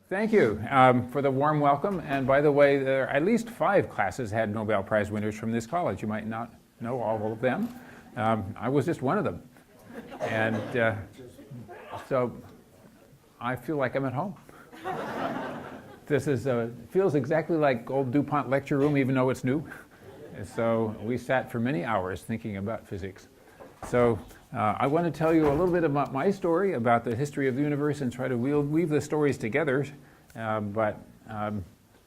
Thank you for the warm welcome. And by the way, there are at least 5 classes had Nobel Prize winners from this college. You might not know all of them. I was just one of them. And so I feel like I'm at home. This feels exactly like old DuPont lecture room, even though it's new. And so we sat for many hours thinking about physics. So I want to tell you a little bit about my story, about the history of the universe, and try to weave the stories together. But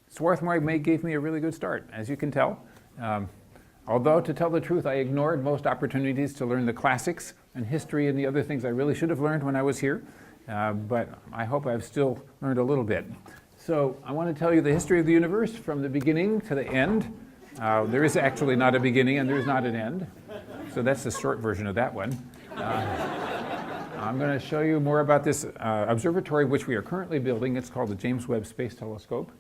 Swarthmore gave me a really good start, as you can tell. Although, to tell the truth, I ignored most opportunities to learn the classics and history and the other things I really should have learned when I was here. But I hope I've still learned a little bit. So I want to tell you the history of the universe from the beginning to the end. There is actually not a beginning and there is not an end. So that's the short version of that one. I'm going to show you more about this observatory which we are currently building. It's called the James Webb Space Telescope.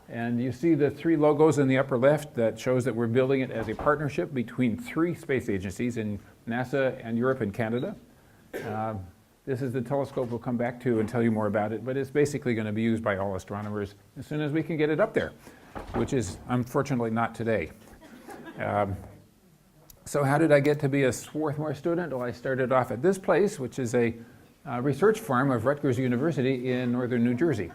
And you see the 3 logos in the upper left that shows that we're building it as a partnership between 3 space agencies in NASA and Europe and Canada. This is the telescope we'll come back to and tell you more about it, but it's basically going to be used by all astronomers as soon as we can get it up there, which is unfortunately not today. So how did I get to be a Swarthmore student? Well, I started off at this place, which is a research farm of Rutgers University in northern New Jersey.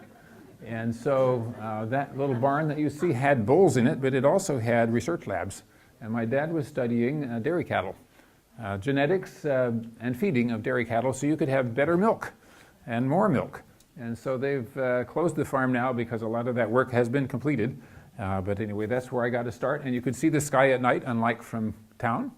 And so that little barn that you see had bulls in it, but it also had research labs. And my dad was studying dairy cattle, genetics and feeding of dairy cattle so you could have better milk and more milk. And so they've closed the farm now because a lot of that work has been completed. But anyway, that's where I got to start. And you could see the sky at night, unlike from town.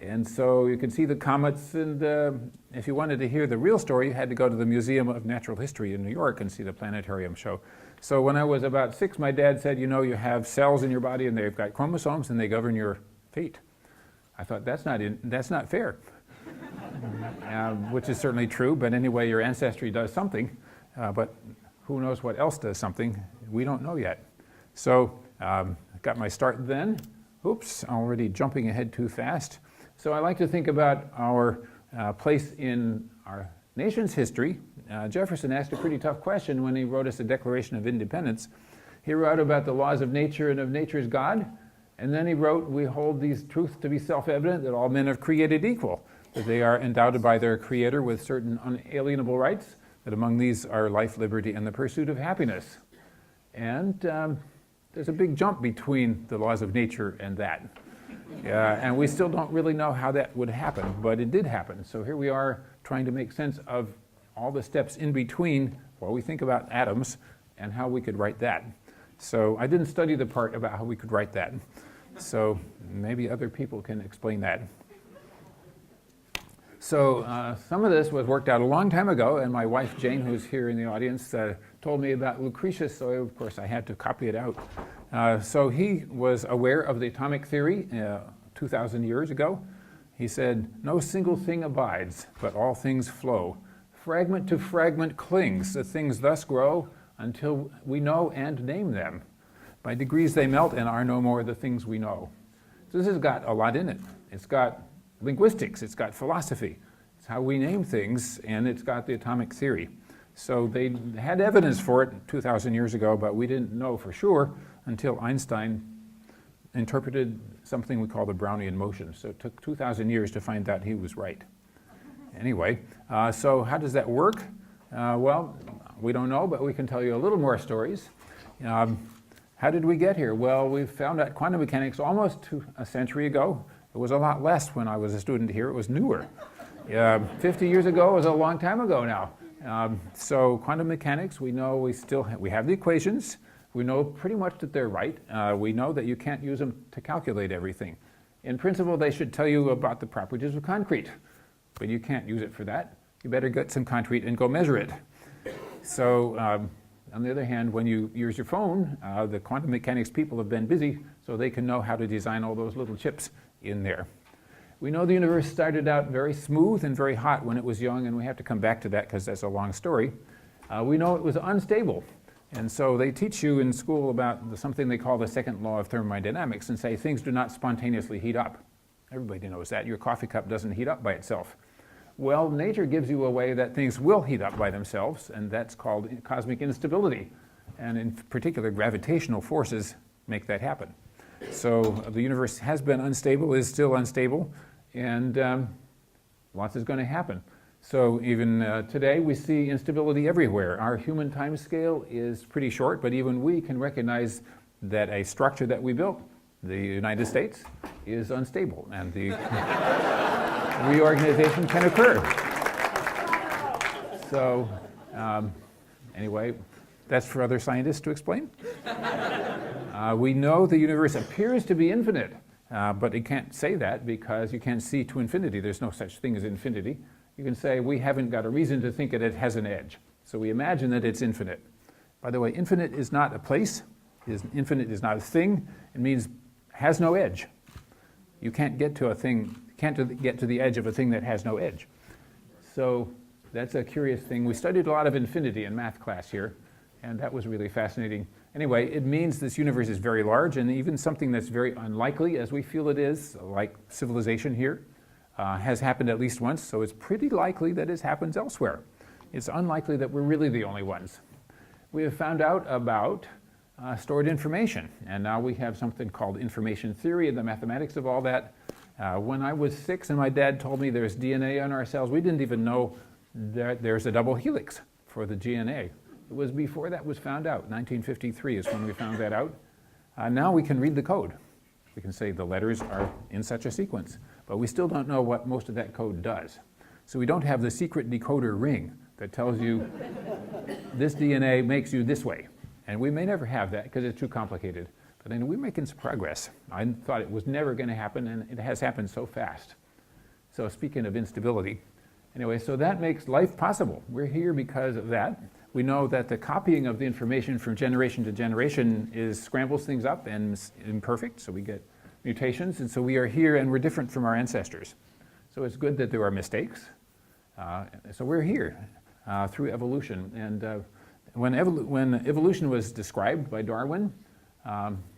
And so you could see the comets. And if you wanted to hear the real story, you had to go to the Museum of Natural History in New York and see the planetarium show. So when I was about 6, my dad said, you know, you have cells in your body and they've got chromosomes and they govern your fate. I thought, that's not fair. Which is certainly true. But anyway, your ancestry does something. But who knows what else does something? We don't know yet. So I got my start then. Oops, already jumping ahead too fast. So I like to think about our place in our nation's history. Jefferson asked a pretty tough question when he wrote us the Declaration of Independence. He wrote about the laws of nature and of nature's God. And then he wrote, we hold these truths to be self-evident, that all men are created equal, that they are endowed by their Creator with certain unalienable rights, that among these are life, liberty, and the pursuit of happiness. And there's a big jump between the laws of nature and that. And we still don't really know how that would happen, but it did happen. So here we are trying to make sense of all the steps in between while we think about atoms and how we could write that. So I didn't study the part about how we could write that. So maybe other people can explain that. So some of this was worked out a long time ago, and my wife Jane, who's here in the audience, told me about Lucretius, so of course I had to copy it out. So he was aware of the atomic theory 2,000 years ago. He said, no single thing abides, but all things flow. Fragment to fragment clings, the things thus grow until we know and name them. By degrees they melt and are no more the things we know. So this has got a lot in it. It's got linguistics, it's got philosophy, it's how we name things, and it's got the atomic theory. So they had evidence for it 2,000 years ago, but we didn't know for sure until Einstein interpreted something we call the Brownian motion. So it took 2,000 years to find out he was right. Anyway, so how does that work? Well, we don't know, but we can tell you a little more stories. How did we get here? Well, we found out quantum mechanics almost a century ago. It was a lot less when I was a student here. It was newer. 50 years ago was a long time ago now. So quantum mechanics, we know we have the equations. We know pretty much that they're right. We know that you can't use them to calculate everything. In principle, they should tell you about the properties of concrete, but you can't use it for that. You better get some concrete and go measure it. So on the other hand, when you use your phone, the quantum mechanics people have been busy so they can know how to design all those little chips in there. We know the universe started out very smooth and very hot when it was young, and we have to come back to that because that's a long story. We know it was unstable. And so they teach you in school about something they call the second law of thermodynamics and say things do not spontaneously heat up. Everybody knows that. Your coffee cup doesn't heat up by itself. Well, nature gives you a way that things will heat up by themselves, and that's called cosmic instability. and in particular gravitational forces make that happen. So the universe has been unstable, is still unstable, and lots is going to happen. So even today we see instability everywhere. Our human time scale is pretty short, but even we can recognize that a structure that we built, the United States, is unstable, and the reorganization can occur. So anyway, that's for other scientists to explain. We know the universe appears to be infinite, but it can't say that because you can't see to infinity. There's no such thing as infinity. You can say we haven't got a reason to think that it has an edge. So we imagine that it's infinite. By the way, infinite is not a place. Infinite is not a thing. It means has no edge. You can't get to a thing, can't get to the edge of a thing that has no edge. So that's a curious thing. We studied a lot of infinity in math class here, and that was really fascinating. Anyway, it means this universe is very large, and even something that's very unlikely, as we feel it is, like civilization here, has happened at least once, so it's pretty likely that it happens elsewhere. It's unlikely that we're really the only ones. We have found out about stored information, and now we have something called information theory and the mathematics of all that. When I was 6 and my dad told me there's DNA on our cells, we didn't even know that there's a double helix for the DNA. It was before that was found out. 1953 is when we found that out. Now we can read the code. We can say the letters are in such a sequence, but we still don't know what most of that code does. So we don't have the secret decoder ring that tells you this DNA makes you this way. And we may never have that because it's too complicated. But anyway, we're making some progress. I thought it was never going to happen, and it has happened so fast. So speaking of instability, anyway, so that makes life possible. We're here because of that. We know that the copying of the information from generation to generation scrambles things up and is imperfect, so we get mutations, and so we are here and we're different from our ancestors. So it's good that there are mistakes. So we're here through evolution. And when evolution was described by Darwin,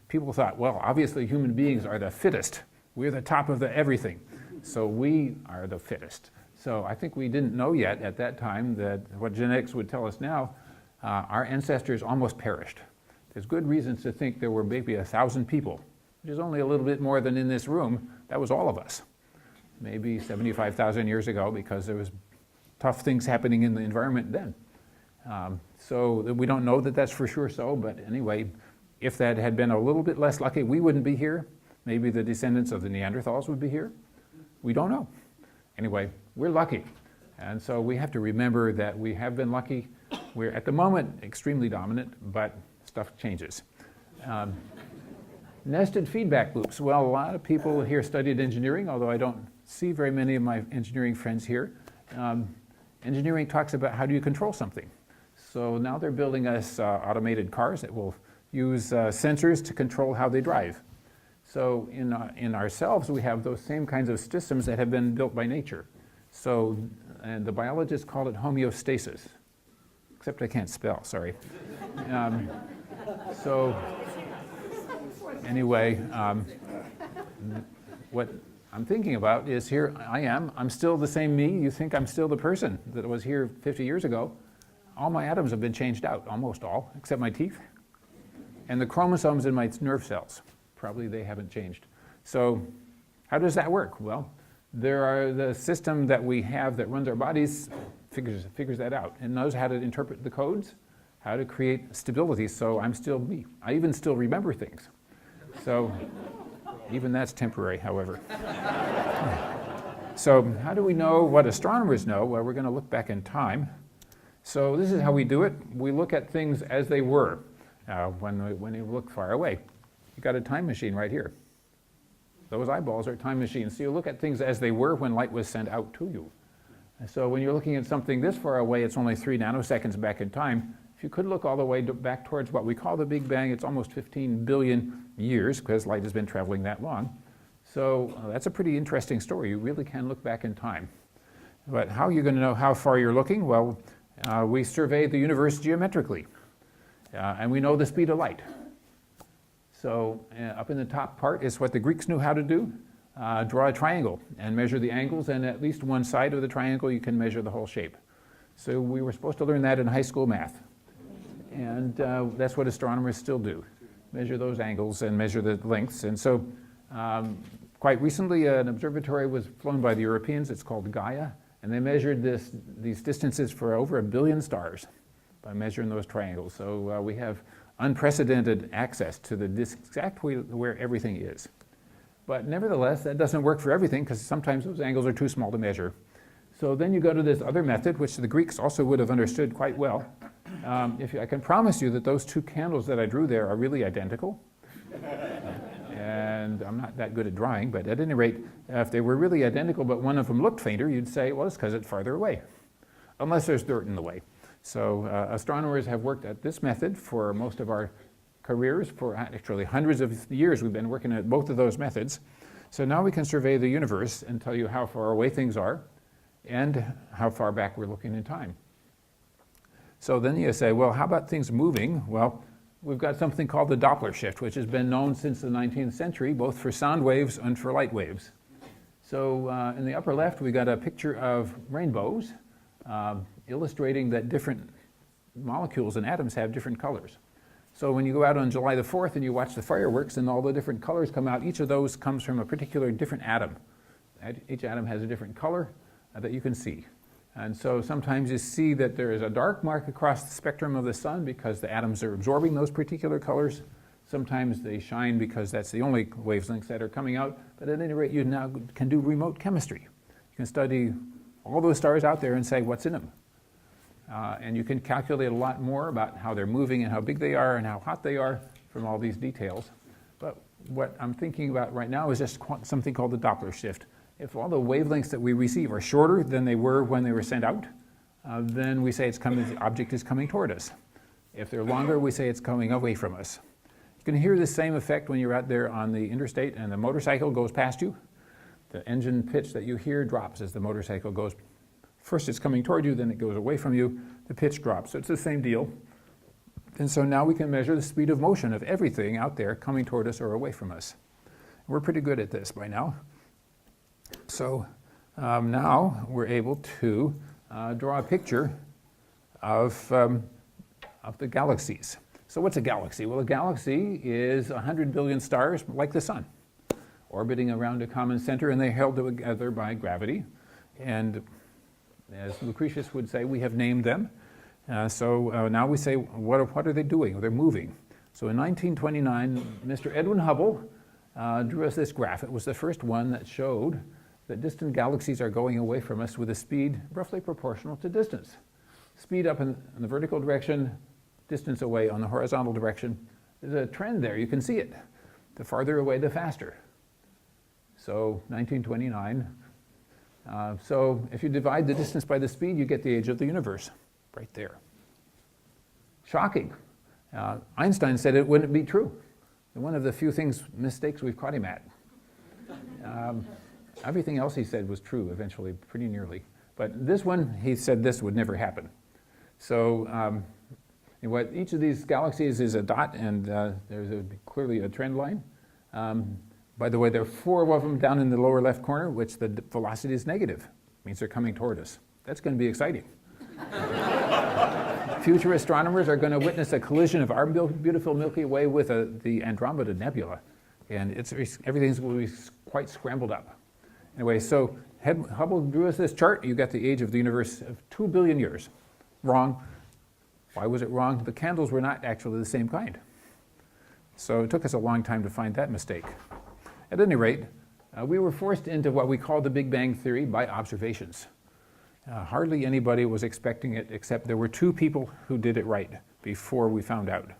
people thought, well, obviously human beings are the fittest. We're the top of the everything. So we are the fittest. So I think we didn't know yet at that time that what genetics would tell us now, our ancestors almost perished. There's good reasons to think there were maybe 1,000 people, which is only a little bit more than in this room. That was all of us. Maybe 75,000 years ago, because there was tough things happening in the environment then. So we don't know that that's for sure so, but anyway, if that had been a little bit less lucky, we wouldn't be here. Maybe the descendants of the Neanderthals would be here. We don't know. Anyway, we're lucky. And so we have to remember that we have been lucky. We're at the moment extremely dominant, but stuff changes. Nested feedback loops. Well, a lot of people here studied engineering, although I don't see very many of my engineering friends here. Engineering talks about how do you control something. So now they're building us automated cars that will use sensors to control how they drive. So in ourselves, we have those same kinds of systems that have been built by nature. So, and the biologists call it homeostasis, except I can't spell, sorry. So anyway, what I'm thinking about is here I am, I'm still the same me. You think I'm still the person that was here 50 years ago. All my atoms have been changed out, almost all, except my teeth. And the chromosomes in my nerve cells, probably they haven't changed. So how does that work? Well, the system that we have that runs our bodies figures that out and knows how to interpret the codes, how to create stability. So I'm still me. I even still remember things. So even that's temporary, however. So how do we know what astronomers know? Well, we're going to look back in time. So this is how we do it. We look at things as they were when you look far away. You got a time machine right here. Those eyeballs are time machines. So you look at things as they were when light was sent out to you. And so when you're looking at something this far away, it's only 3 nanoseconds back in time. If you could look all the way back towards what we call the Big Bang, it's almost 15 billion years because light has been traveling that long. So that's a pretty interesting story. You really can look back in time. But how are you going to know how far you're looking? Well, we survey the universe geometrically, and we know the speed of light. So up in the top part is what the Greeks knew how to do. Draw a triangle and measure the angles, and at least one side of the triangle you can measure the whole shape. So we were supposed to learn that in high school math. And that's what astronomers still do, measure those angles and measure the lengths. And so quite recently, an observatory was flown by the Europeans. It's called Gaia. And they measured these distances for over 1 billion stars by measuring those triangles. So we have unprecedented access to the exactly where everything is. But nevertheless, that doesn't work for everything because sometimes those angles are too small to measure. So then you go to this other method, which the Greeks also would have understood quite well. I can promise you that those two candles that I drew there are really identical. And I'm not that good at drawing, but at any rate, if they were really identical, but one of them looked fainter, you'd say, well, it's because it's farther away, unless there's dirt in the way. So astronomers have worked at this method for most of our careers. For actually hundreds of years, we've been working at both of those methods. So now we can survey the universe and tell you how far away things are and how far back we're looking in time. So then you say, well, how about things moving? Well, we've got something called the Doppler shift, which has been known since the 19th century, both for sound waves and for light waves. So in the upper left, we got a picture of rainbows, illustrating that different molecules and atoms have different colors. So when you go out on July the 4th and you watch the fireworks and all the different colors come out, each of those comes from a particular different atom. Each atom has a different color that you can see. And so sometimes you see that there is a dark mark across the spectrum of the sun because the atoms are absorbing those particular colors. Sometimes they shine because that's the only wavelengths that are coming out. But at any rate, you now can do remote chemistry. You can study all those stars out there and say what's in them. And you can calculate a lot more about how they're moving and how big they are and how hot they are from all these details. But what I'm thinking about right now is just something called the Doppler shift. If all the wavelengths that we receive are shorter than they were when they were sent out, then we say the object is coming toward us. If they're longer, we say it's coming away from us. You can hear the same effect when you're out there on the interstate and the motorcycle goes past you. The engine pitch that you hear drops as the motorcycle goes. First it's coming toward you, then it goes away from you, the pitch drops. So it's the same deal. And so now we can measure the speed of motion of everything out there coming toward us or away from us. We're pretty good at this by now. So now we're able to draw a picture of the galaxies. So what's a galaxy? Well, a galaxy is 100 billion stars like the sun, orbiting around a common center, and they're held together by gravity. And as Lucretius would say, we have named them. So now we say, what are they doing? They're moving. So in 1929, Mr. Edwin Hubble drew us this graph. It was the first one that showed that distant galaxies are going away from us with a speed roughly proportional to distance. Speed up in the vertical direction, distance away on the horizontal direction. There's a trend there. You can see it. The farther away, the faster. So 1929. So if you divide the distance by the speed, you get the age of the universe right there. Shocking. Einstein said it wouldn't be true. One of the few mistakes we've caught him at. Everything else he said was true eventually, pretty nearly. But this one, he said this would never happen. So what each of these galaxies is a dot, and there's clearly a trend line. By the way, there are 4 of them down in the lower left corner, which the velocity is negative. It means they're coming toward us. That's going to be exciting. Future astronomers are going to witness a collision of our beautiful Milky Way with the Andromeda Nebula. And everything's going to be quite scrambled up. Anyway, so Hubble drew us this chart. You got the age of the universe of 2 billion years. Wrong. Why was it wrong? The candles were not actually the same kind. So it took us a long time to find that mistake. At any rate, we were forced into what we call the Big Bang Theory by observations. Hardly anybody was expecting it, except there were 2 people who did it right before we found out.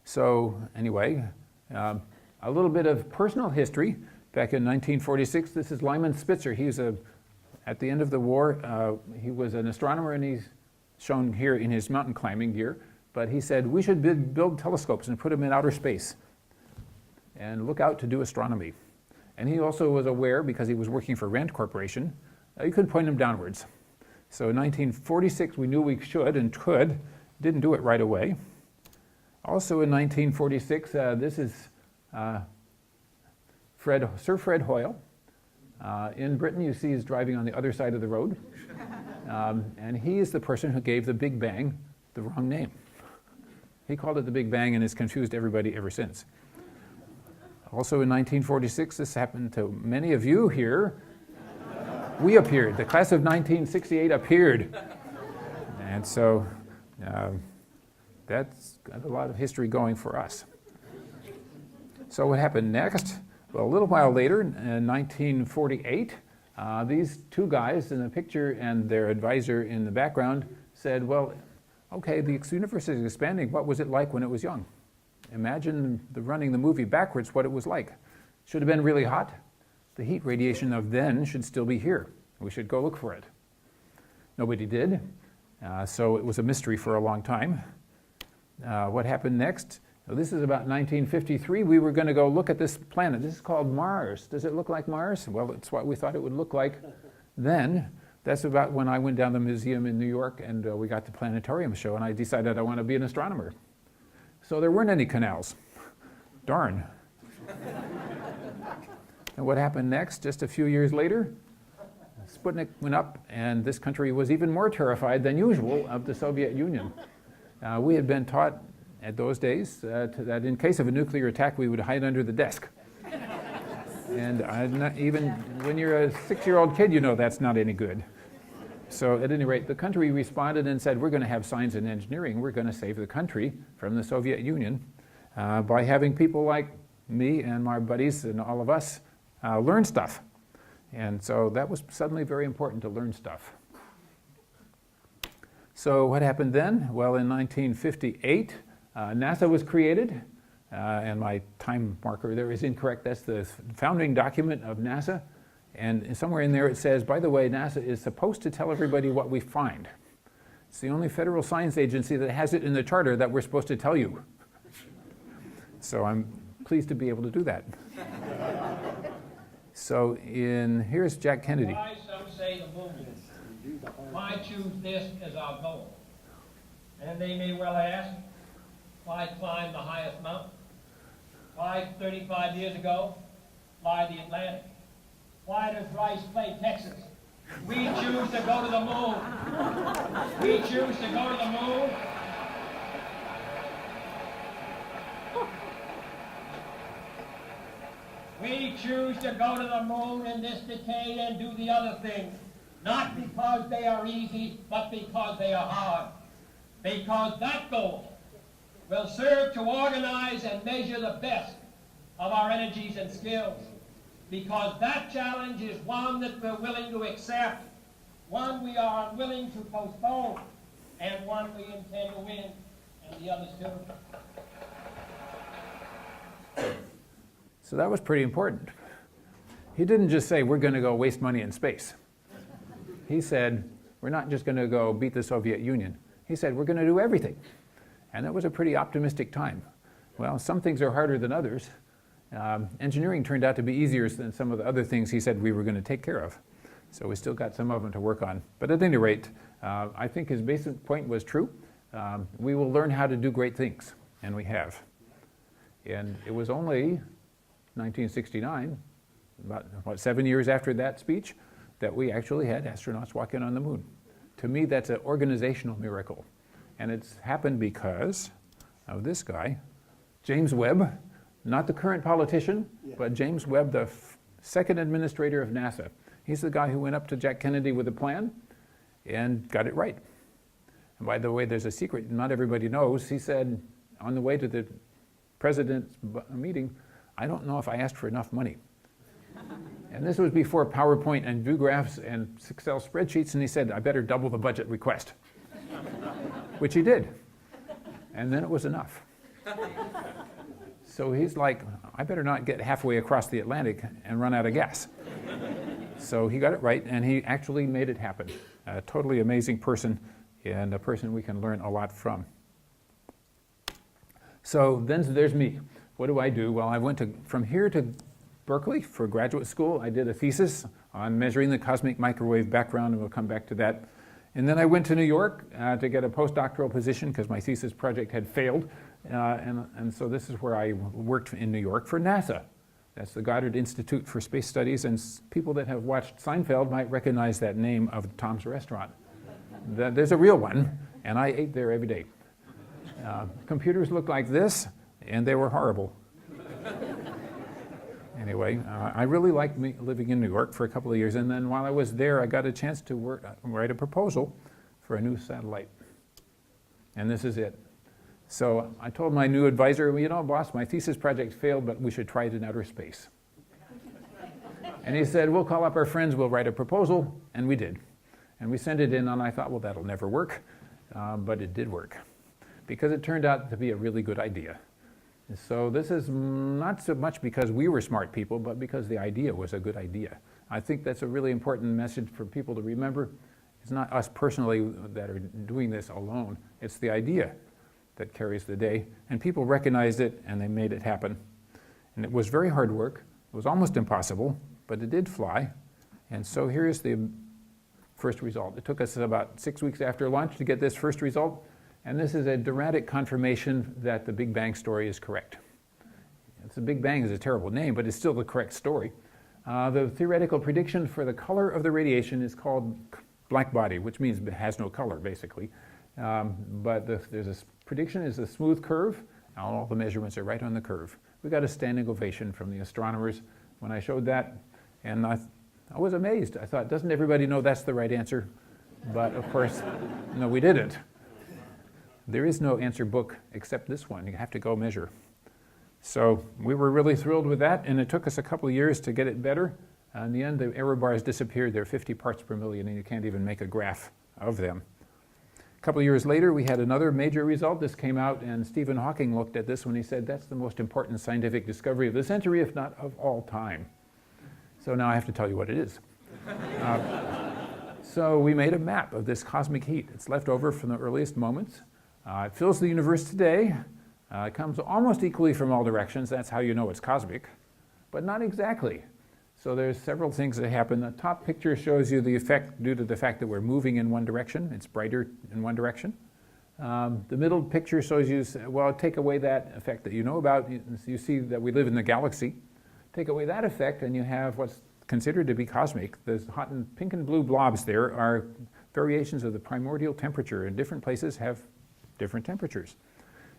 So anyway, a little bit of personal history. Back in 1946, this is Lyman Spitzer. He's at the end of the war, he was an astronomer, and he's shown here in his mountain climbing gear. But he said, we should build telescopes and put them in outer space and look out to do astronomy. And he also was aware, because he was working for Rand Corporation, you could point them downwards. So in 1946, we knew we should and could. Didn't do it right away. Also in 1946, this is Sir Fred Hoyle. In Britain, you see he's driving on the other side of the road. And he is the person who gave the Big Bang the wrong name. He called it the Big Bang and has confused everybody ever since. Also in 1946, this happened to many of you here. We appeared. The class of 1968 appeared. And so that's got a lot of history going for us. So what happened next? Well, a little while later, in 1948, these two guys in the picture and their advisor in the background said, well, okay, the universe is expanding. What was it like when it was young? Imagine running the movie backwards, what it was like. Should have been really hot. The heat radiation of then should still be here. We should go look for it. Nobody did, so it was a mystery for a long time. What happened next? Well, this is about 1953. We were going to go look at this planet. This is called Mars. Does it look like Mars? Well, it's what we thought it would look like then. That's about when I went down to the museum in New York and we got the planetarium show, and I decided I want to be an astronomer. So there weren't any canals. Darn. And what happened next? Just a few years later, Sputnik went up, and this country was even more terrified than usual of the Soviet Union. We had been taught at those days that in case of a nuclear attack, we would hide under the desk. And even when you're a 6-year-old kid, you know that's not any good. So at any rate, the country responded and said, we're going to have science and engineering. We're going to save the country from the Soviet Union by having people like me and my buddies and all of us learn stuff. And so that was suddenly very important to learn stuff. So what happened then? Well, in 1958, NASA was created. And my time marker there is incorrect. That's the founding document of NASA. And somewhere in there it says, by the way, NASA is supposed to tell everybody what we find. It's the only federal science agency that has it in the charter that we're supposed to tell you. So I'm pleased to be able to do that. So here's Jack Kennedy. Why some say the moon? Why choose this as our goal? And they may well ask, why climb the highest mountain? Why 35 years ago, fly the Atlantic? Why does Rice play Texas? We choose to go to the moon. We choose to go to the moon. We choose to go to the moon in this decade and do the other things, not because they are easy, but because they are hard. Because that goal will serve to organize and measure the best of our energies and skills. Because that challenge is one that we're willing to accept, one we are unwilling to postpone, and one we intend to win, and the others too. So that was pretty important. He didn't just say, we're going to go waste money in space. He said, we're not just going to go beat the Soviet Union. He said, we're going to do everything. And that was a pretty optimistic time. Well, some things are harder than others. Engineering turned out to be easier than some of the other things he said we were going to take care of. So we still got some of them to work on. But at any rate, I think his basic point was true. We will learn how to do great things, and we have. And it was only 1969, about 7 years after that speech, that we actually had astronauts walking on the moon. To me, that's an organizational miracle. And it's happened because of this guy, James Webb, not the current politician, but James Webb, the second administrator of NASA. He's the guy who went up to Jack Kennedy with a plan and got it right. And by the way, there's a secret not everybody knows. He said on the way to the president's meeting, I don't know if I asked for enough money. And this was before PowerPoint and view graphs and Excel spreadsheets, and he said, I better double the budget request, which he did. And then it was enough. So he's like, I better not get halfway across the Atlantic and run out of gas. So he got it right, and he actually made it happen. A totally amazing person, and a person we can learn a lot from. So then there's me. What do I do? Well, I went from here to Berkeley for graduate school. I did a thesis on measuring the cosmic microwave background, and we'll come back to that. And then I went to New York to get a postdoctoral position because my thesis project had failed. And so this is where I worked in New York for NASA. That's the Goddard Institute for Space Studies, and people that have watched Seinfeld might recognize that name of Tom's Restaurant. There's a real one, and I ate there every day. Computers looked like this, and they were horrible. Anyway, I really liked living in New York for a couple of years, and then while I was there, I got a chance to write a proposal for a new satellite. And this is it. So I told my new advisor, well, you know, boss, my thesis project failed, but we should try it in outer space. And he said, we'll call up our friends, we'll write a proposal, and we did. And we sent it in, and I thought, well, that'll never work. But it did work, because it turned out to be a really good idea. So this is not so much because we were smart people, but because the idea was a good idea. I think that's a really important message for people to remember. It's not us personally that are doing this alone. It's the idea that carries the day. And people recognized it, and they made it happen. And it was very hard work. It was almost impossible, but it did fly. And so here's the first result. It took us about 6 weeks after launch to get this first result. And this is a dramatic confirmation that the Big Bang story is correct. The Big Bang is a terrible name, but it's still the correct story. The theoretical prediction for the color of the radiation is called black body, which means it has no color, basically. But there's a prediction is a smooth curve. All the measurements are right on the curve. We got a standing ovation from the astronomers when I showed that, and I was amazed. I thought, doesn't everybody know that's the right answer? But of course, no, we didn't. There is no answer book except this one. You have to go measure. So we were really thrilled with that, and it took us a couple of years to get it better. In the end, the error bars disappeared. They're 50 parts per million, and you can't even make a graph of them. A couple of years later, we had another major result. This came out, and Stephen Hawking looked at this when he said, that's the most important scientific discovery of the century, if not of all time. So now I have to tell you what it is. So we made a map of this cosmic heat. It's left over from the earliest moments. It fills the universe today. It comes almost equally from all directions. That's how you know it's cosmic, but not exactly. So there's several things that happen. The top picture shows you the effect due to the fact that we're moving in one direction. It's brighter in one direction. The middle picture shows you, well, take away that effect that you know about. You see that we live in the galaxy. Take away that effect, and you have what's considered to be cosmic. The hot and pink and blue blobs there are variations of the primordial temperature, and different places have different temperatures.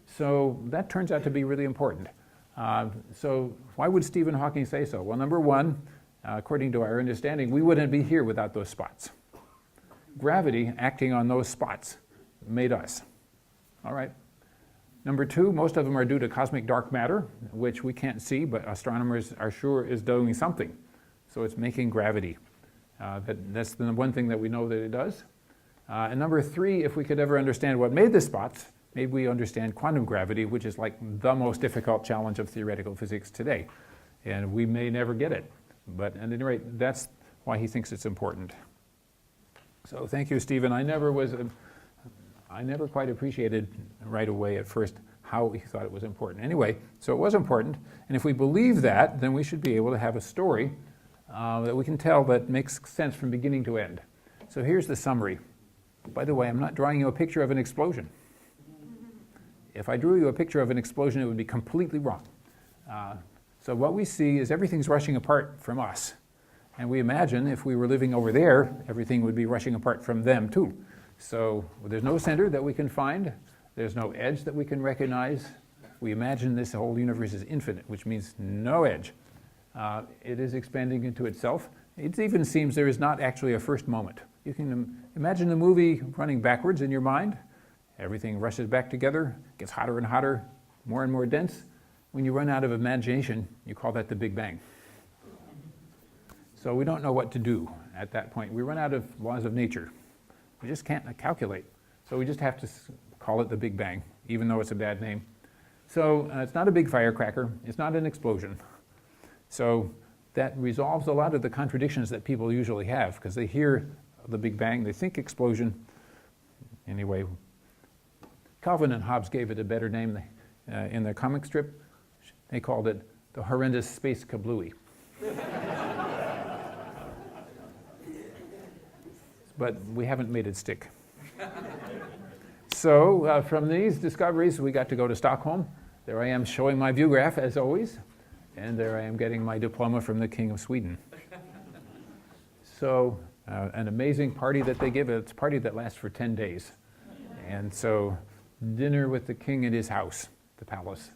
So that turns out to be really important. So why would Stephen Hawking say so? Well, number one, according to our understanding, we wouldn't be here without those spots. Gravity acting on those spots made us. All right. Number two, most of them are due to cosmic dark matter, which we can't see, but astronomers are sure is doing something. So it's making gravity. That's the one thing that we know that it does. And number three, if we could ever understand what made the spots, maybe we understand quantum gravity, which is like the most difficult challenge of theoretical physics today. And we may never get it. But at any rate, that's why he thinks it's important. So thank you, Stephen. I never quite appreciated right away at first how he thought it was important. Anyway, so it was important. And if we believe that, then we should be able to have a story that we can tell that makes sense from beginning to end. So here's the summary. By the way, I'm not drawing you a picture of an explosion. If I drew you a picture of an explosion, it would be completely wrong. So what we see is everything's rushing apart from us. And we imagine if we were living over there, everything would be rushing apart from them too. So there's no center that we can find. There's no edge that we can recognize. We imagine this whole universe is infinite, which means no edge. It is expanding into itself. It even seems there is not actually a first moment. You can imagine the movie running backwards in your mind. Everything rushes back together, gets hotter and hotter, more and more dense. When you run out of imagination, you call that the Big Bang. So we don't know what to do at that point. We run out of laws of nature. We just can't calculate. So we just have to call it the Big Bang, even though it's a bad name. So it's not a big firecracker. It's not an explosion. So that resolves a lot of the contradictions that people usually have, because they hear the Big Bang, they think explosion. Anyway, Calvin and Hobbes gave it a better name in their comic strip. They called it the horrendous space kablooey. But we haven't made it stick. So from these discoveries, we got to go to Stockholm. There I am showing my view graph, as always. And there I am getting my diploma from the King of Sweden. So an amazing party that they give. It's a party that lasts for 10 days. And so dinner with the king at his house, the palace,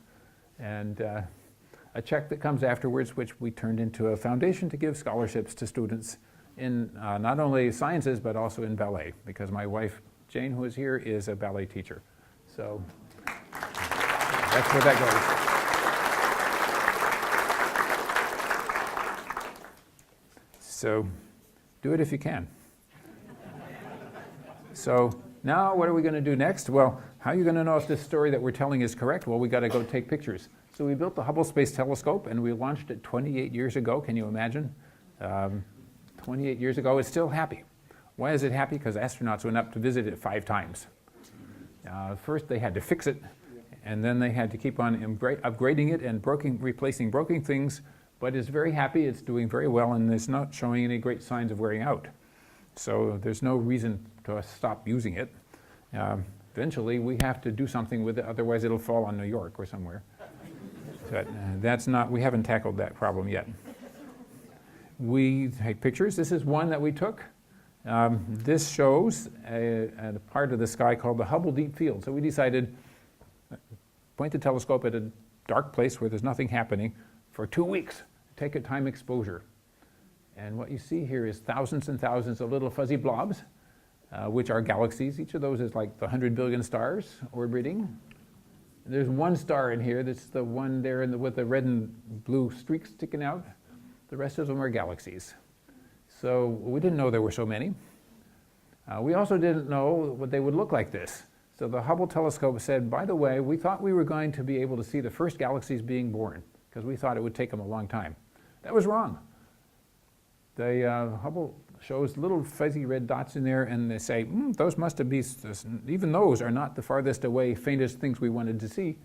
and a check that comes afterwards, which we turned into a foundation to give scholarships to students in not only sciences but also in ballet, because my wife Jane, who is here, is a ballet teacher. So that's where that goes. So do it if you can. So now what are we going to do next? Well, how are you going to know if this story that we're telling is correct? Well, we got to go take pictures. So we built the Hubble Space Telescope, and we launched it 28 years ago. Can you imagine? 28 years ago. It's still happy. Why is it happy? Because astronauts went up to visit it 5 times. First, they had to fix it, and then they had to keep on upgrading it and replacing broken things. But it's very happy. It's doing very well, and it's not showing any great signs of wearing out. So there's no reason to stop using it. Eventually, we have to do something with it, otherwise it'll fall on New York or somewhere. But we haven't tackled that problem yet. We take pictures. This is one that we took. This shows a part of the sky called the Hubble Deep Field. So we decided, point the telescope at a dark place where there's nothing happening for 2 weeks. Take a time exposure. And what you see here is thousands and thousands of little fuzzy blobs, which are galaxies. Each of those is like the 100 billion stars orbiting. There's one star in here. That's the one there with the red and blue streaks sticking out. The rest of them are galaxies. So we didn't know there were so many. We also didn't know what they would look like this. So the Hubble telescope said, by the way, we thought we were going to be able to see the first galaxies being born, because we thought it would take them a long time. That was wrong. The Hubble shows little fuzzy red dots in there, and they say, those must have been, even those are not the farthest away, faintest things we wanted to see.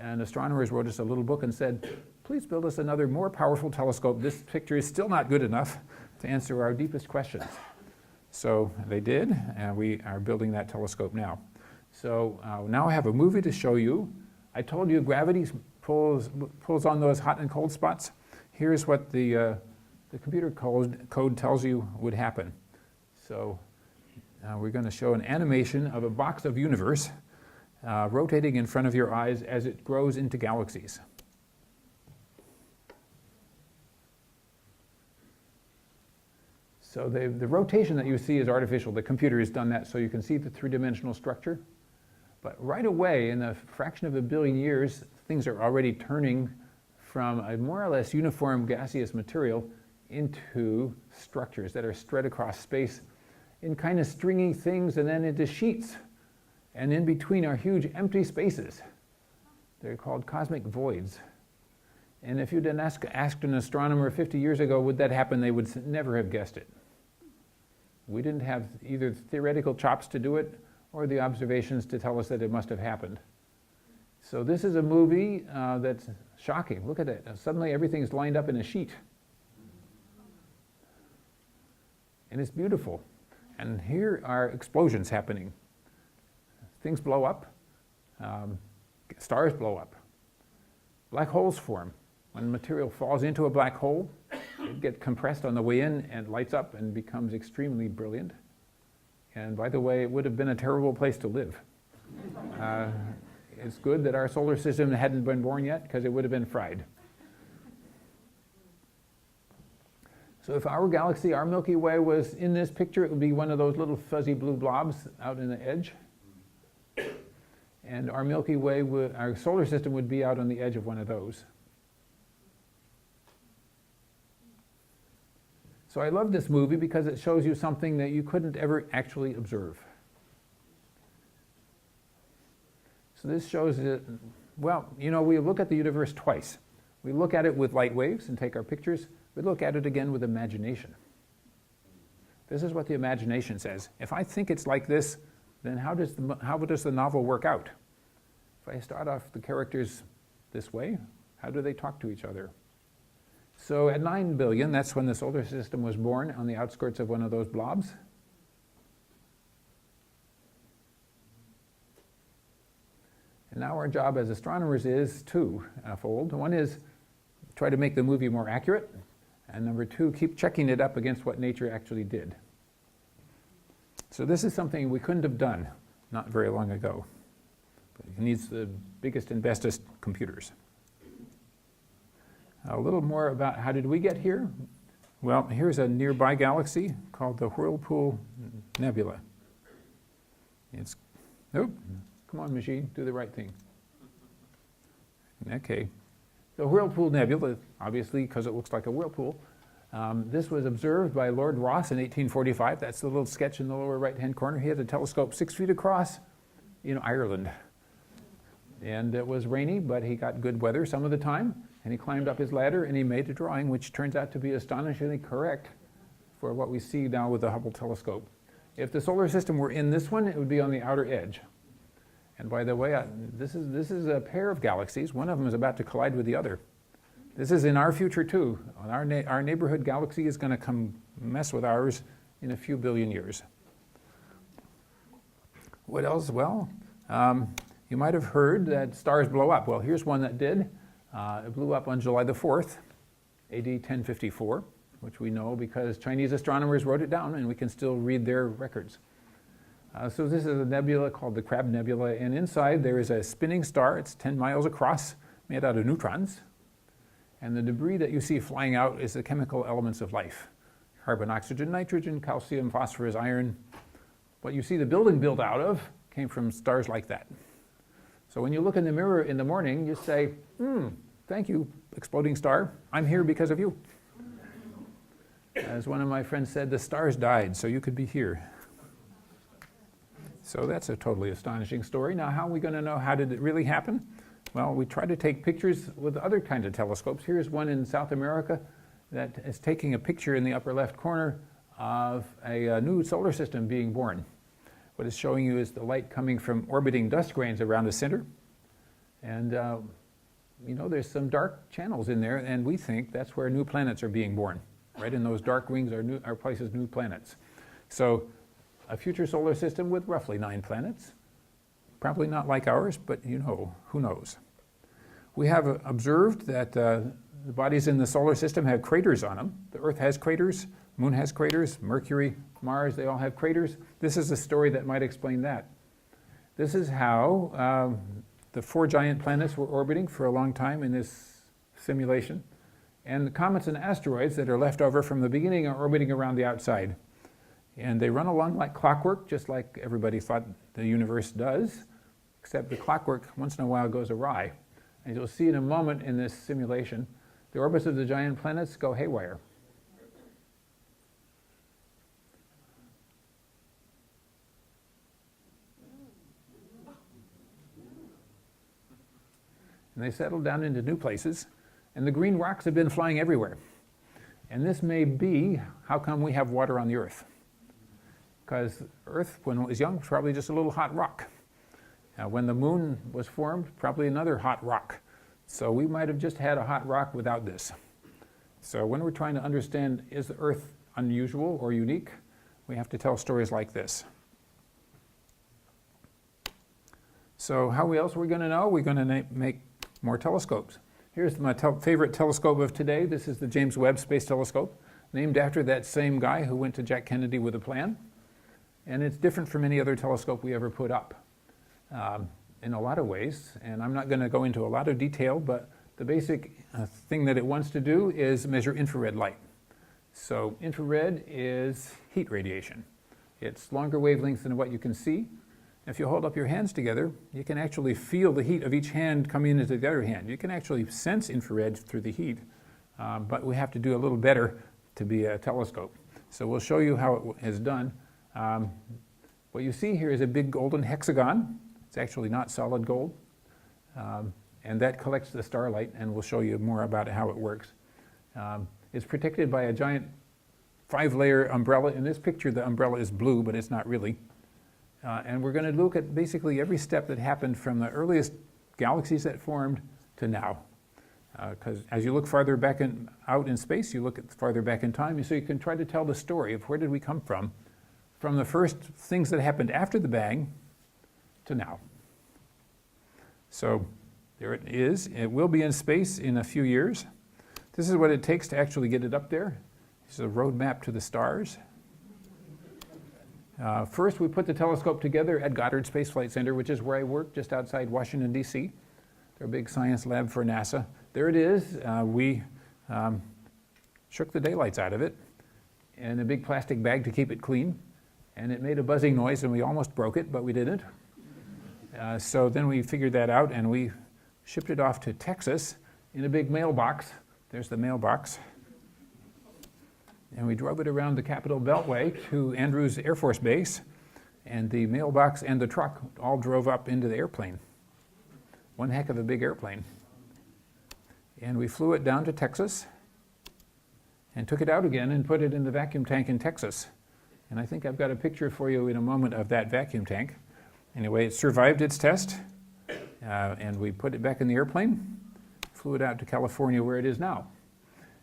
And astronomers wrote us a little book and said, please build us another more powerful telescope. This picture is still not good enough to answer our deepest questions. So they did, and we are building that telescope now. So now I have a movie to show you. I told you gravity pulls on those hot and cold spots. Here's what the computer code tells you would happen. So we're going to show an animation of a box of universe rotating in front of your eyes as it grows into galaxies. So the rotation that you see is artificial. The computer has done that so you can see the three-dimensional structure. But right away, in a fraction of a billion years, things are already turning from a more or less uniform gaseous material into structures that are spread across space in kind of stringy things and then into sheets. And in between are huge empty spaces. They're called cosmic voids. And if you'd asked an astronomer 50 years ago, would that happen, they would never have guessed it. We didn't have either theoretical chops to do it or the observations to tell us that it must have happened. So this is a movie that's shocking. Look at it. Suddenly everything's lined up in a sheet. And it's beautiful. And here are explosions happening. Things blow up. Stars blow up. Black holes form. When material falls into a black hole, it gets compressed on the way in and lights up and becomes extremely brilliant. And by the way, it would have been a terrible place to live. It's good that our solar system hadn't been born yet, because it would have been fried. So if our galaxy, our Milky Way, was in this picture, it would be one of those little fuzzy blue blobs out in the edge. And our Milky Way, our solar system would be out on the edge of one of those. So I love this movie because it shows you something that you couldn't ever actually observe. So this shows that, well, you know, we look at the universe twice. We look at it with light waves and take our pictures. We look at it again with imagination. This is what the imagination says. If I think it's like this, then how does the novel work out? If I start off the characters this way, how do they talk to each other? So at 9 billion, that's when the solar system was born, on the outskirts of one of those blobs. And now our job as astronomers is twofold. One is try to make the movie more accurate, and number two, keep checking it up against what nature actually did. So this is something we couldn't have done not very long ago. It needs the biggest and bestest computers. A little more about how did we get here? Well, here's a nearby galaxy called the Whirlpool Nebula. It's, oh, come on machine, do the right thing. Okay. The Whirlpool Nebula, obviously because it looks like a whirlpool, this was observed by Lord Rosse in 1845. That's the little sketch in the lower right-hand corner. He had a telescope 6 feet across in Ireland. And it was rainy, but he got good weather some of the time. And he climbed up his ladder and he made a drawing which turns out to be astonishingly correct for what we see now with the Hubble telescope. If the solar system were in this one, it would be on the outer edge. And by the way, this is a pair of galaxies. One of them is about to collide with the other. This is in our future too. Our neighborhood galaxy is going to come mess with ours in a few billion years. What else? Well, you might have heard that stars blow up. Well, here's one that did. It blew up on July the 4th, AD 1054, which we know because Chinese astronomers wrote it down and we can still read their records. So this is a nebula called the Crab Nebula, and inside there is a spinning star. It's 10 miles across, made out of neutrons. And the debris that you see flying out is the chemical elements of life. Carbon, oxygen, nitrogen, calcium, phosphorus, iron. What you see the building built out of came from stars like that. So when you look in the mirror in the morning, you say, thank you, exploding star. I'm here because of you. As one of my friends said, the stars died, so you could be here. So that's a totally astonishing story. Now, how are we going to know how did it really happen? Well, we try to take pictures with other kinds of telescopes. Here's one in South America that is taking a picture in the upper left corner of a new solar system being born. What it's showing you is the light coming from orbiting dust grains around the center. And, you know, there's some dark channels in there, and we think that's where new planets are being born. Right in those dark rings are places new planets. So a future solar system with roughly 9 planets. Probably not like ours, but you know, who knows. We have observed that the bodies in the solar system have craters on them. The Earth has craters, Moon has craters, Mercury, Mars, they all have craters. This is a story that might explain that. This is how the 4 giant planets were orbiting for a long time in this simulation. And the comets and asteroids that are left over from the beginning are orbiting around the outside. And they run along like clockwork, just like everybody thought the universe does, except the clockwork once in a while goes awry. And you'll see in a moment in this simulation, the orbits of the giant planets go haywire. And they settle down into new places, and the green rocks have been flying everywhere. And this may be how come we have water on the Earth. Because Earth, when it was young, was probably just a little hot rock. When the moon was formed, probably another hot rock. So we might have just had a hot rock without this. So when we're trying to understand, is the Earth unusual or unique, we have to tell stories like this. So how else are we going to know? We're going to make more telescopes. Here's my favorite telescope of today. This is the James Webb Space Telescope, named after that same guy who went to Jack Kennedy with a plan. And it's different from any other telescope we ever put up in a lot of ways. And I'm not going to go into a lot of detail, but the basic thing that it wants to do is measure infrared light. So infrared is heat radiation. It's longer wavelengths than what you can see. If you hold up your hands together, you can actually feel the heat of each hand coming into the other hand. You can actually sense infrared through the heat, but we have to do a little better to be a telescope. So we'll show you how it is done. What you see here is a big golden hexagon. It's actually not solid gold. And that collects the starlight, and we'll show you more about how it works. It's protected by a giant 5-layer umbrella. In this picture, the umbrella is blue, but it's not really. And we're going to look at basically every step that happened from the earliest galaxies that formed to now. Because as you look farther back out in space, you look at farther back in time, so you can try to tell the story of where did we come from the first things that happened after the bang to now. So there it is. It will be in space in a few years. This is what it takes to actually get it up there. This is a roadmap to the stars. First, we put the telescope together at Goddard Space Flight Center, which is where I work, just outside Washington, D.C. They're a big science lab for NASA. There it is. We shook the daylights out of it in a big plastic bag to keep it clean. And it made a buzzing noise, and we almost broke it, but we didn't. So then we figured that out, and we shipped it off to Texas in a big mailbox. There's the mailbox. And we drove it around the Capitol Beltway to Andrews Air Force Base, and the mailbox and the truck all drove up into the airplane. One heck of a big airplane. And we flew it down to Texas and took it out again and put it in the vacuum tank in Texas. And I think I've got a picture for you in a moment of that vacuum tank. Anyway, it survived its test, and we put it back in the airplane, flew it out to California where it is now.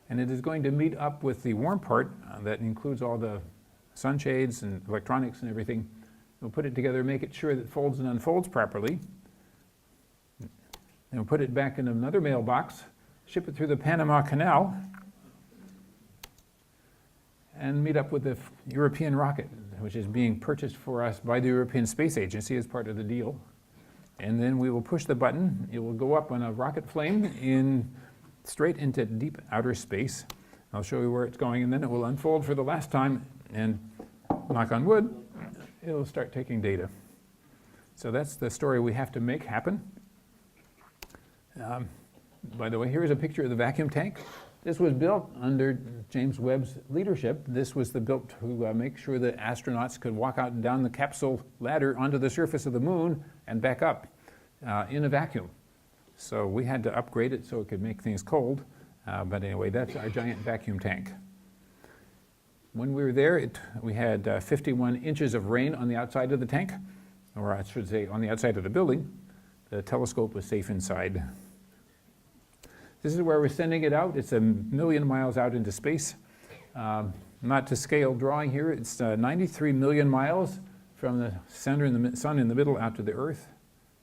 And it is going to meet up with the warm part that includes all the sunshades and electronics and everything. We'll put it together, make it sure that it folds and unfolds properly. And we'll put it back in another mailbox, ship it through the Panama Canal, and meet up with the European rocket, which is being purchased for us by the European Space Agency as part of the deal. And then we will push the button. It will go up on a rocket flame straight into deep outer space. I'll show you where it's going, and then it will unfold for the last time, and knock on wood, it will start taking data. So that's the story we have to make happen. By the way, here's a picture of the vacuum tank. This was built under James Webb's leadership. This was built to make sure that astronauts could walk out and down the capsule ladder onto the surface of the moon and back up in a vacuum. So we had to upgrade it so it could make things cold. But anyway, that's our giant vacuum tank. When we were there, we had 51 inches of rain on the outside of the tank, or I should say on the outside of the building. The telescope was safe inside. This is where we're sending it out. It's 1 million miles out into space. Not to scale drawing here. It's 93 million miles from the center in the sun in the middle out to the Earth.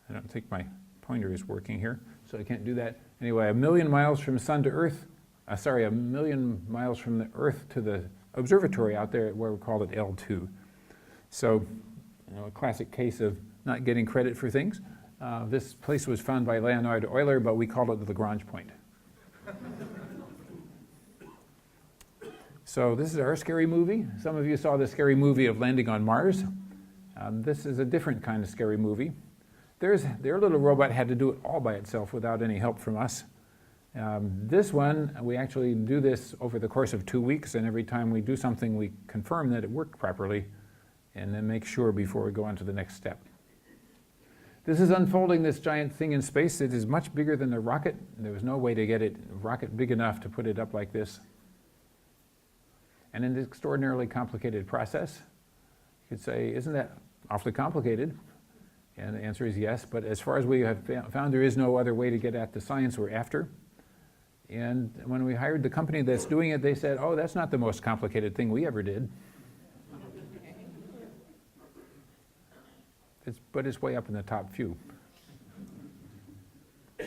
I don't think my pointer is working here, so I can't do that. Anyway, 1 million miles from sun to Earth. 1 million miles from the Earth to the observatory out there where we call it L2. So, a classic case of not getting credit for things. This place was found by Leonhard Euler, but we called it the Lagrange point. So this is our scary movie. Some of you saw the scary movie of landing on Mars. This is a different kind of scary movie. Their little robot had to do it all by itself without any help from us. This one, we actually do this over the course of 2 weeks, and every time we do something, we confirm that it worked properly, and then make sure before we go on to the next step. This is unfolding this giant thing in space. It is much bigger than the rocket. There was no way to get a rocket big enough to put it up like this. And an extraordinarily complicated process. You could say, isn't that awfully complicated? And the answer is yes, but as far as we have found, there is no other way to get at the science we're after. And when we hired the company that's doing it, they said, oh, that's not the most complicated thing we ever did. But it's way up in the top few.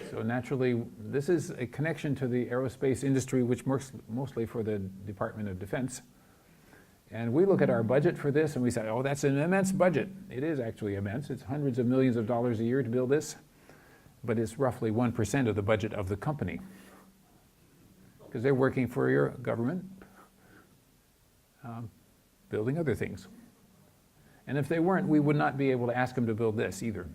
So naturally, this is a connection to the aerospace industry, which works mostly for the Department of Defense. And we look at our budget for this and we say, oh, that's an immense budget. It is actually immense. It's hundreds of millions of dollars a year to build this, but it's roughly 1% of the budget of the company. Because they're working for your government, building other things. And if they weren't, we would not be able to ask them to build this either.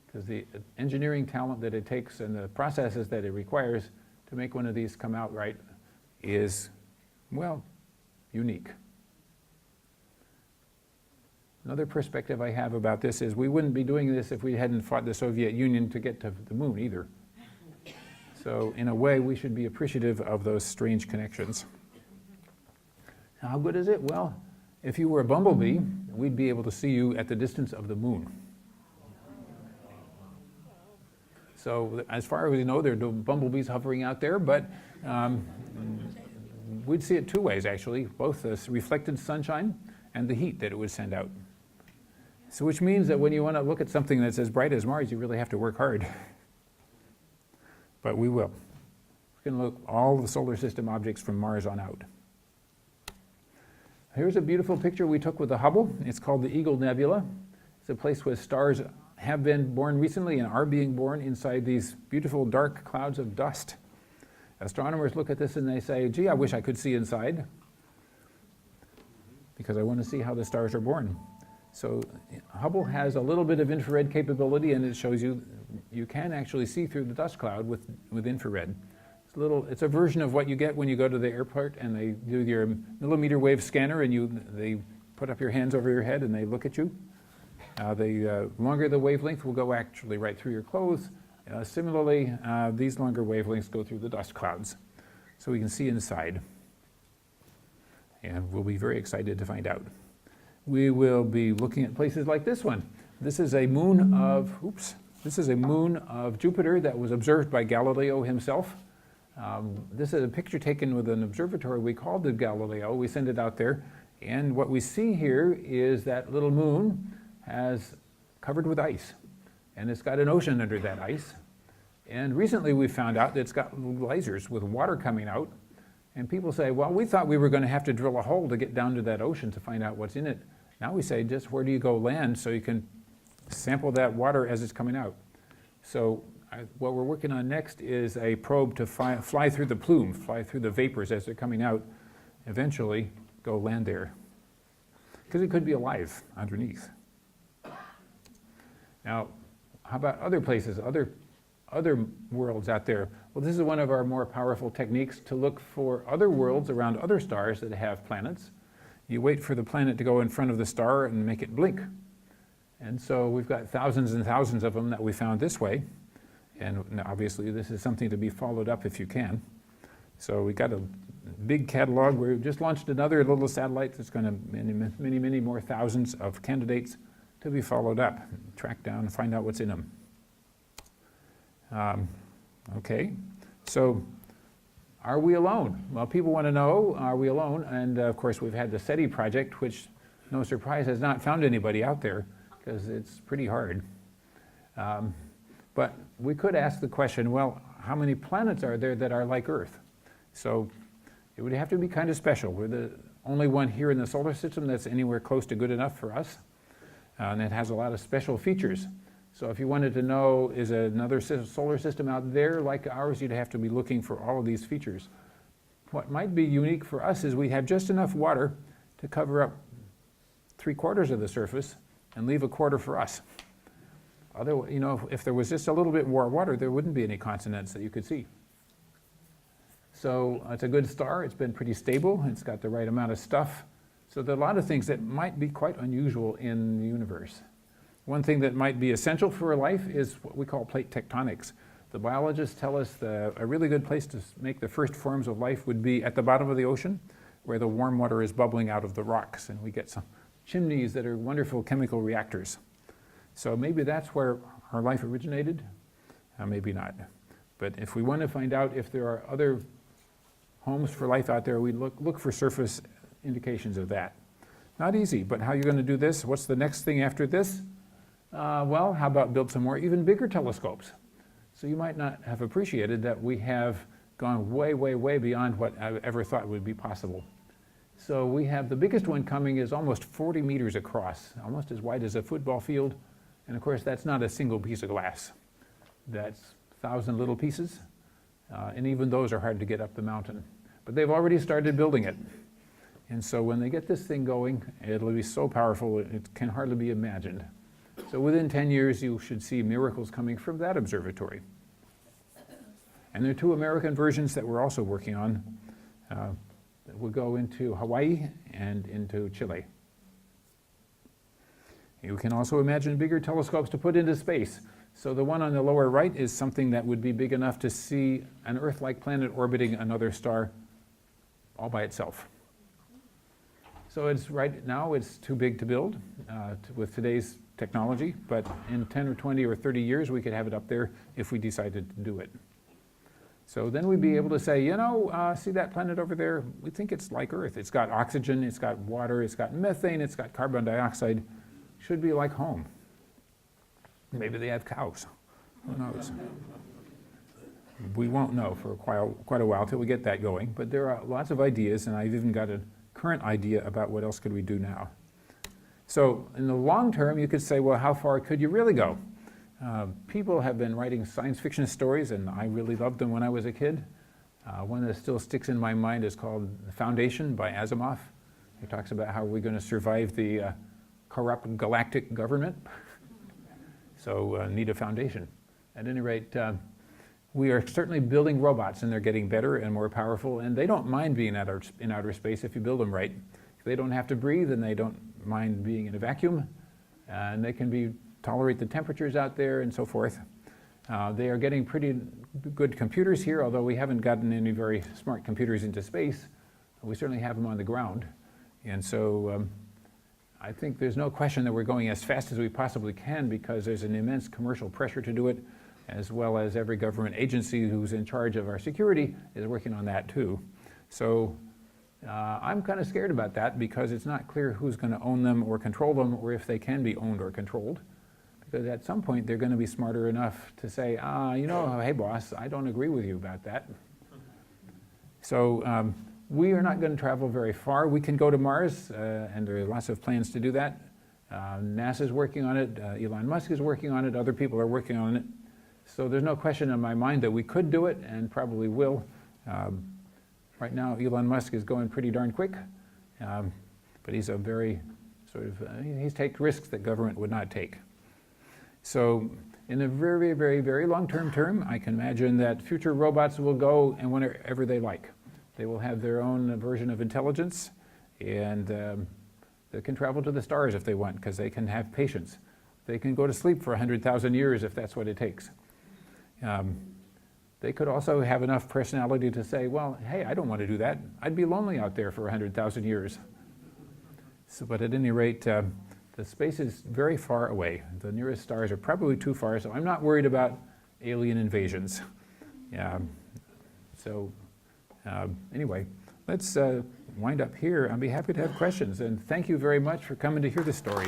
Because the engineering talent that it takes and the processes that it requires to make one of these come out right is, well, unique. Another perspective I have about this is we wouldn't be doing this if we hadn't fought the Soviet Union to get to the moon either. So in a way, we should be appreciative of those strange connections. How good is it? Well, if you were a bumblebee, we'd be able to see you at the distance of the moon. So as far as we know, there are no bumblebees hovering out there, but we'd see it two ways, actually, both the reflected sunshine and the heat that it would send out. So which means that when you want to look at something that's as bright as Mars, you really have to work hard. But we will. We can look at all the solar system objects from Mars on out. Here's a beautiful picture we took with the Hubble. It's called the Eagle Nebula. It's a place where stars have been born recently and are being born inside these beautiful dark clouds of dust. Astronomers look at this and they say, gee, I wish I could see inside, because I want to see how the stars are born. So Hubble has a little bit of infrared capability, and it shows you can actually see through the dust cloud with infrared. It's a version of what you get when you go to the airport and they do your millimeter wave scanner, and they put up your hands over your head and they look at you. The longer the wavelength will go actually right through your clothes. Similarly, these longer wavelengths go through the dust clouds, so we can see inside. And we'll be very excited to find out. We will be looking at places like this one. This is a moon of Jupiter that was observed by Galileo himself. This is a picture taken with an observatory we called the Galileo. We sent it out there, and what we see here is that little moon has covered with ice, and it's got an ocean under that ice. And recently we found out that it's got lasers with water coming out, and people say, well, we thought we were going to have to drill a hole to get down to that ocean to find out what's in it. Now we say, just where do you go land so you can sample that water as it's coming out? So what we're working on next is a probe to fly through the plume, fly through the vapors as they're coming out, eventually go land there, because it could be alive underneath. Now, how about other places, other worlds out there? Well, this is one of our more powerful techniques to look for other worlds around other stars that have planets. You wait for the planet to go in front of the star and make it blink. And so we've got thousands and thousands of them that we found this way. And obviously this is something to be followed up if you can. So we got a big catalog. We've just launched another little satellite that's going to many more thousands of candidates to be followed up, track down and find out what's in them. Okay, so are we alone? Well, people want to know, are we alone? And of course we've had the SETI project, which, no surprise, has not found anybody out there, because it's pretty hard. But we could ask the question, well, how many planets are there that are like Earth? So it would have to be kind of special. We're the only one here in the solar system that's anywhere close to good enough for us. And it has a lot of special features. So if you wanted to know, is another solar system out there like ours, you'd have to be looking for all of these features. What might be unique for us is we have just enough water to cover up 3/4 of the surface and leave 1/4 for us. Otherwise, if there was just a little bit more water, there wouldn't be any continents that you could see. So it's a good star. It's been pretty stable. It's got the right amount of stuff. So there are a lot of things that might be quite unusual in the universe. One thing that might be essential for life is what we call plate tectonics. The biologists tell us a really good place to make the first forms of life would be at the bottom of the ocean, where the warm water is bubbling out of the rocks, and we get some chimneys that are wonderful chemical reactors. So maybe that's where our life originated, maybe not. But if we want to find out if there are other homes for life out there, we look for surface indications of that. Not easy, but how are you going to do this? What's the next thing after this? Well, how about build some more even bigger telescopes? So you might not have appreciated that we have gone way, way, way beyond what I ever thought would be possible. So we have the biggest one coming is almost 40 meters across, almost as wide as a football field. And of course, that's not a single piece of glass. That's 1,000 little pieces. And even those are hard to get up the mountain. But they've already started building it. And so when they get this thing going, it'll be so powerful, it can hardly be imagined. So within 10 years, you should see miracles coming from that observatory. And there are 2 American versions that we're also working on that will go into Hawaii and into Chile. You can also imagine bigger telescopes to put into space. So the one on the lower right is something that would be big enough to see an Earth-like planet orbiting another star all by itself. So right now it's too big to build with today's technology, but in 10 or 20 or 30 years we could have it up there if we decided to do it. So then we'd be able to say, see that planet over there? We think it's like Earth. It's got oxygen, it's got water, it's got methane, it's got carbon dioxide. Should be like home. Maybe they have cows. Who knows? We won't know for quite a while till we get that going, but there are lots of ideas, and I've even got a current idea about what else could we do now. So in the long term, you could say, well, how far could you really go? People have been writing science fiction stories, and I really loved them when I was a kid. One that still sticks in my mind is called The Foundation by Asimov. He talks about how we're going to survive the corrupt galactic government. So need a foundation. At any rate, we are certainly building robots, and they're getting better and more powerful, and they don't mind being in outer space if you build them right. If they don't have to breathe, and they don't mind being in a vacuum, and they can tolerate the temperatures out there and so forth. They are getting pretty good computers here, although we haven't gotten any very smart computers into space. We certainly have them on the ground. And so I think there's no question that we're going as fast as we possibly can, because there's an immense commercial pressure to do it, as well as every government agency who's in charge of our security is working on that too. So I'm kind of scared about that, because it's not clear who's going to own them or control them, or if they can be owned or controlled. Because at some point they're going to be smarter enough to say, hey boss, I don't agree with you about that. So we are not going to travel very far. We can go to Mars, and there are lots of plans to do that. NASA's working on it, Elon Musk is working on it, other people are working on it. So there's no question in my mind that we could do it, and probably will. Right now, Elon Musk is going pretty darn quick, but he's a very he takes risks that government would not take. So in the very, very, very long-term term, I can imagine that future robots will go and whenever they like. They will have their own version of intelligence, and they can travel to the stars if they want, because they can have patience. They can go to sleep for 100,000 years if that's what it takes. They could also have enough personality to say, well, hey, I don't want to do that. I'd be lonely out there for 100,000 years. So, but at any rate, the space is very far away. The nearest stars are probably too far, so I'm not worried about alien invasions. Anyway, let's wind up here. I'd be happy to have questions, and thank you very much for coming to hear the story.